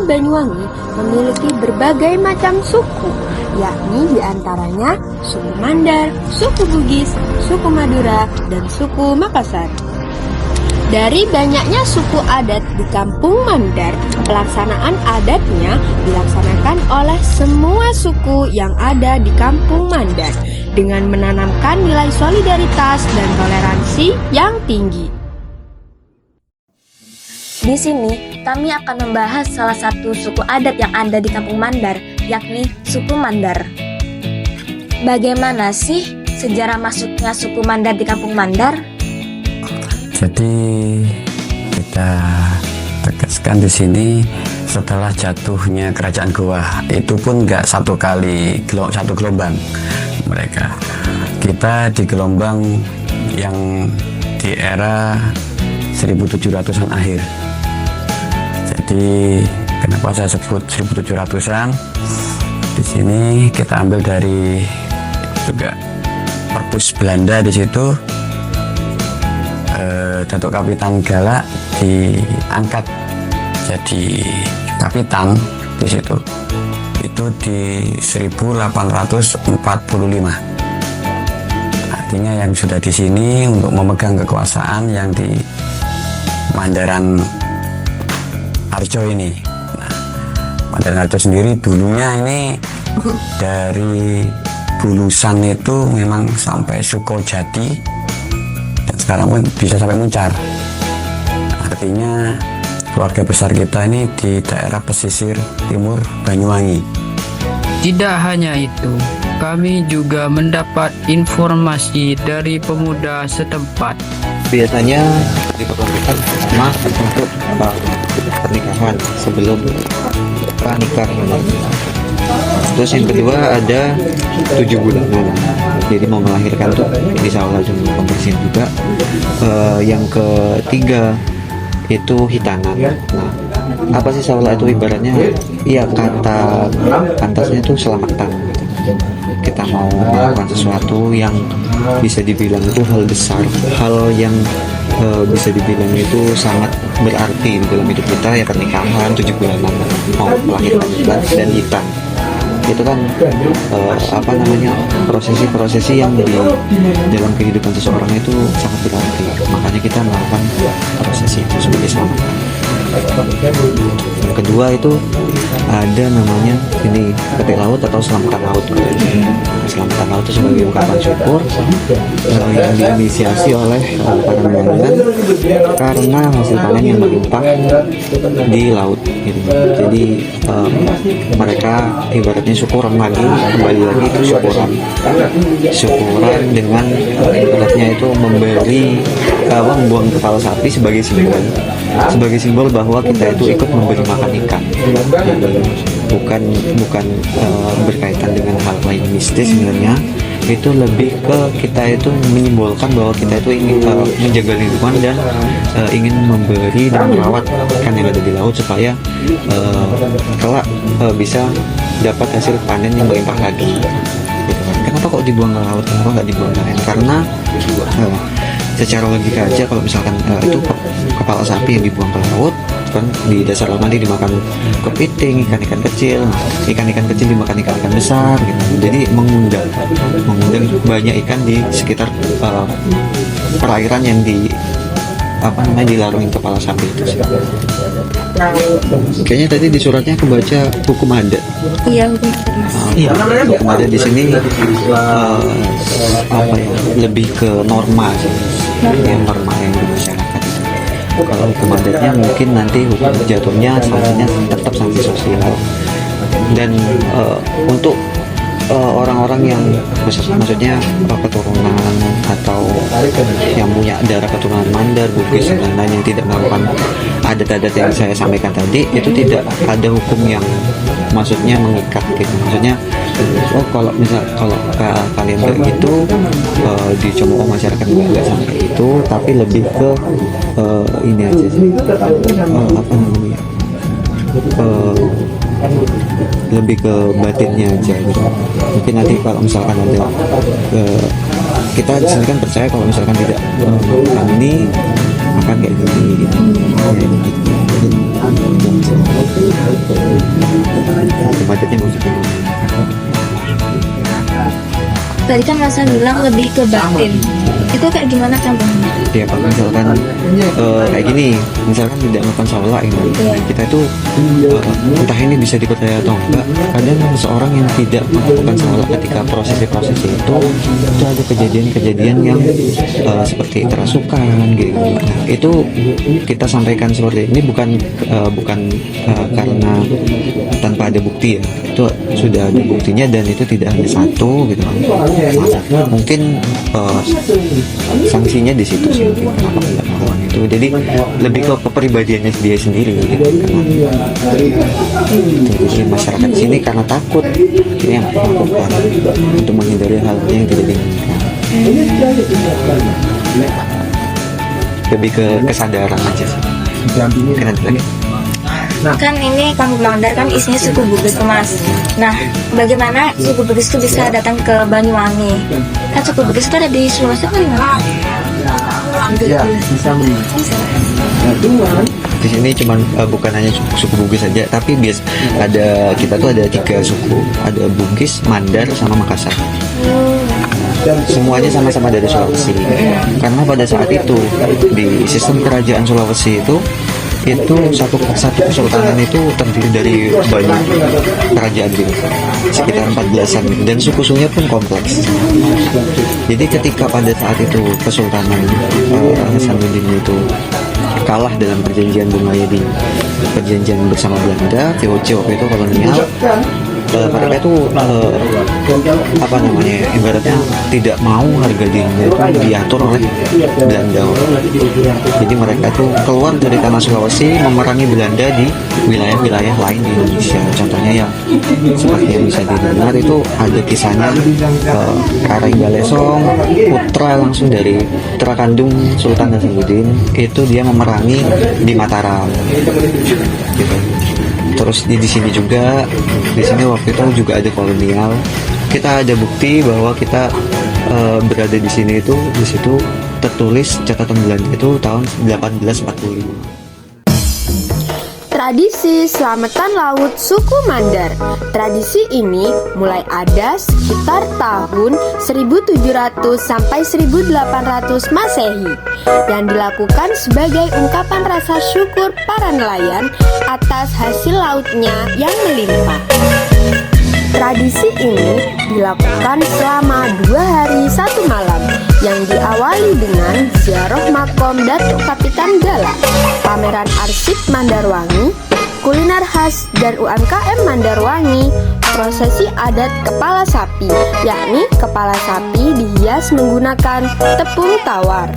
Banyuwangi memiliki berbagai macam suku, yakni diantaranya suku Mandar, suku Bugis, suku Madura, dan suku Makassar. Dari banyaknya suku adat di Kampung Mandar, pelaksanaan adatnya dilaksanakan oleh semua suku yang ada di Kampung Mandar dengan menanamkan nilai solidaritas dan toleransi yang tinggi. Di sini, kami akan membahas salah satu suku adat yang ada di Kampung Mandar, yakni suku Mandar. Bagaimana sih sejarah masuknya suku Mandar di Kampung Mandar? Jadi kita tegaskan di sini setelah jatuhnya kerajaan Goa itu pun nggak satu gelombang mereka. Kita di gelombang yang di era 1700-an akhir. Jadi kenapa saya sebut 1700-an? Di sini kita ambil dari juga Perpus Belanda di situ. Datuk Kapitan Galak diangkat jadi kapitan di situ. Itu di 1845. Artinya yang sudah di sini untuk memegang kekuasaan yang di Mandaran Harjo ini. Nah, Mandaran Harjo sendiri dulunya ini dari Bulusan itu memang sampai Sukojati. Sekarang pun bisa sampai Muncar. Artinya keluarga besar kita ini di daerah pesisir timur Banyuwangi. Tidak hanya itu, kami juga mendapat informasi dari pemuda setempat. Biasanya diperlakukan mas untuk pernikahan sebelum nikah. Terus yang kedua ada 7 bulanan, jadi mau melahirkan tuh bisa langsung pembersihan juga. Yang ketiga itu hitanan. Nah, apa sih saula itu ibaratnya? Iya, kata pantasnya itu selamatan. Kita mau melakukan sesuatu yang bisa dibilang itu hal besar, hal yang bisa dibilang itu sangat berarti di dalam hidup kita, ya pernikahan, 7 bulanan, mau melahirkan dan hitan. Itu kan prosesi-prosesi yang di dalam kehidupan seseorang itu sangat berarti. Makanya kita melakukan prosesi itu sebagai selamatan. Yang kedua itu ada namanya ini petik laut atau selamatan laut. Selamatan laut itu sebagai ungkapan syukur yang diinisiasi oleh para nelayan karena hasil panen yang melimpah di laut gitu. Jadi mereka ibaratnya syukuran lagi, kembali lagi itu syukuran dengan ibaratnya itu membuang kepala sapi sebagai simbol bahwa kita itu ikut memberi makan ikan. Bukan berkaitan dengan hal lain mistis sebenarnya. Itu lebih ke kita itu menyimbolkan bahwa kita itu ingin menjaga lingkungan dan ingin memberi dan merawat ikan yang ada di laut supaya kelak bisa dapat hasil panen yang berlimpah lagi. Gitu kan. Kenapa kok dibuang ke laut? Kenapa nggak dibuang ke laut? Karena secara logika aja kalau misalkan itu kepala sapi yang dibuang ke laut kan di dasar laut nanti dimakan kepiting, ikan-ikan kecil dimakan ikan-ikan besar gitu. Jadi mengundang banyak ikan di sekitar perairan yang dilarungin kepala sapi itu sih. Kayaknya tadi di suratnya aku baca hukum adat. Iya, hukum adat di sini lebih ke norma sih. Norma yang di masyarakat itu. Kalau hukum adatnya mungkin nanti hukum jatuhnya sanksinya tetap sanksi sosial. Dan untuk orang-orang yang maksudnya keturunan atau yang punya darah keturunan Mandar, Bugis dan lain-lain yang tidak melakukan adat-adat yang saya sampaikan tadi, itu tidak ada hukum yang maksudnya mengikat gitu. Maksudnya kalau kalian kayak gitu di Como'o masyarakat nggak sampai itu, tapi lebih ke ini aja sih, lebih ke batinnya aja gitu. Mungkin nanti kalau misalkan ada kita di sini kan percaya kalau misalkan tidak ini akan kayak gini gitu. Adatnya maksudnya Tadi kan Masa bilang lebih ke batin. Itu kayak gimana contohnya? ya kalau misalkan kayak gini, misalkan tidak melakukan sholat ini, kita itu entah ini bisa dipercaya atau enggak, kadang seseorang yang tidak melakukan sholat ketika proses itu ada kejadian-kejadian yang seperti kerasukan gitu. Itu kita sampaikan seperti ini bukan karena tanpa ada bukti ya, itu sudah ada buktinya dan itu tidak hanya satu gitu. Mungkin sanksinya di situ sih, mungkin kenapa tidak melakukan itu. Jadi lebih ke kepribadiannya dia sendiri gitu. Jadi masyarakat sini karena takut dia melakukan untuk menghindari hal yang tidak diinginkan. Lebih ke kesadaran aja sih. Mungkin nanti lagi. Kan ini Kampung Mandar kan isinya suku Bugis Mas. Nah, bagaimana suku Bugis itu bisa datang ke Banyuwangi? Kan suku Bugis itu ada di Sulawesi kan? Di sini cuman bukan hanya suku Bugis saja, tapi kita tuh ada 3 suku, ada Bugis, Mandar, sama Makassar. Semuanya sama-sama dari Sulawesi. Karena pada saat itu di sistem kerajaan Sulawesi itu satu kesultanan itu terdiri dari banyak kerajaan gitu, sekitar 14-an, dan suku-sukunya pun kompleks. Jadi ketika pada saat itu Kesultanan Hasanuddin itu kalah dalam perjanjian Bungaya perjanjian bersama Belanda, VOC waktu itu kolonial, mereka itu ibaratnya tidak mau harga dirinya itu diatur oleh Belanda. Jadi mereka itu keluar dari tanah Sulawesi memerangi Belanda di wilayah-wilayah lain di Indonesia. Contohnya yang seperti yang bisa didengar itu ada kisahnya Karai Galesong, putra langsung dari putra kandung Sultan Hasanuddin, itu dia memerangi di Mataram gitu. Terus di sini juga, di sini waktu itu juga ada kolonial. Kita ada bukti bahwa kita berada di sini itu, di situ tertulis catatan Belanda itu tahun 1845. Tradisi selamatan laut suku Mandar. Tradisi ini mulai ada sekitar tahun 1700 sampai 1800 Masehi yang dilakukan sebagai ungkapan rasa syukur para nelayan atas hasil lautnya yang melimpah. Tradisi ini dilakukan selama 2 hari 1 malam yang diawali dengan ziarah makom Datuk Kapitan Gala, pameran arsip Mandarwangi, kuliner khas dan UMKM Mandarwangi, prosesi adat kepala sapi, yakni kepala sapi dihias menggunakan tepung tawar.